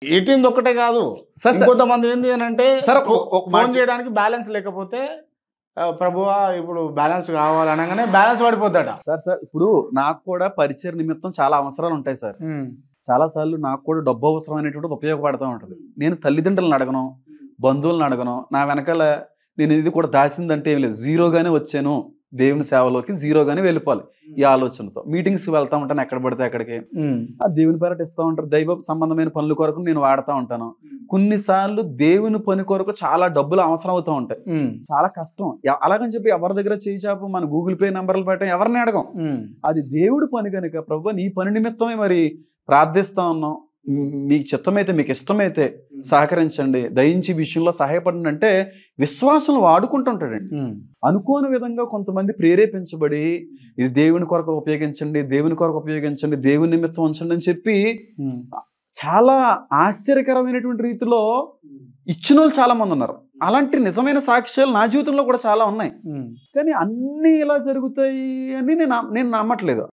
ATM ఒక్కటే కాదు, ఇంకొంతమంది ఏంది అని అంటే ఫోన్ చేయడానికి బ్యాలెన్స్ లేకపోతే ప్రభువా ఇప్పుడు బ్యాలెన్స్ కావాలి అనగానే బ్యాలెన్స్ పడిపోతాడ. సార్ ఇప్పుడు నాకు కూడా పరిచయ నిమిత్తం చాలా అవసరాలు ఉంటాయి సార్. చాలా సార్లు నాకు కూడా డబ్బు అవసరం అనేటువంటిది ఉపయోగపడుతూ ఉంటుంది. నేను తల్లిదండ్రులను అడగను, బంధువులను అడగను. నా వెనకాల నేను ఇది కూడా దాసిందంటే ఏం లేదు, జీరోగానే వచ్చాను దేవుని సేవలోకి, జీరోగానే వెళ్ళిపోవాలి ఈ ఆలోచనతో. మీటింగ్స్కి వెళ్తా ఉంటాను ఎక్కడ పడితే అక్కడికి, ఆ దేవుని పేరట ఇస్తూ ఉంటారు. దైవ సంబంధమైన పనుల కొరకు నేను వాడుతూ ఉంటాను. కొన్నిసార్లు దేవుని పని కొరకు చాలా డబ్బులు అవసరం అవుతూ ఉంటాయి, చాలా కష్టం. అలాగని చెప్పి ఎవరి దగ్గర చేయి చాపు మన గూగుల్ పే నెంబర్లు పెట్టాం, ఎవరిని అడగం. అది దేవుడి పని కనుక ప్రభు నీ పని నిమిత్తమే మరి ప్రార్థిస్తా ఉన్నాం, మీకు చిత్తమైతే మీకు ఇష్టమైతే సహకరించండి, దయించి విషయంలో సహాయపడండి అంటే విశ్వాసం వాడుకుంటుంటాడండి. అనుకోని విధంగా కొంతమంది ప్రేరేపించబడి ఇది దేవుని కొరకు ఉపయోగించండి, దేవుని కొరకు ఉపయోగించండి, దేవుని నిమిత్తం ఉంచండి అని చెప్పి చాలా ఆశ్చర్యకరమైనటువంటి రీతిలో ఇచ్చిన వాళ్ళు చాలా మంది ఉన్నారు. అలాంటి నిజమైన సాక్ష్యాలు నా జీవితంలో కూడా చాలా ఉన్నాయి. కానీ అన్నీ ఇలా జరుగుతాయి అని నేను నమ్మట్లేదు.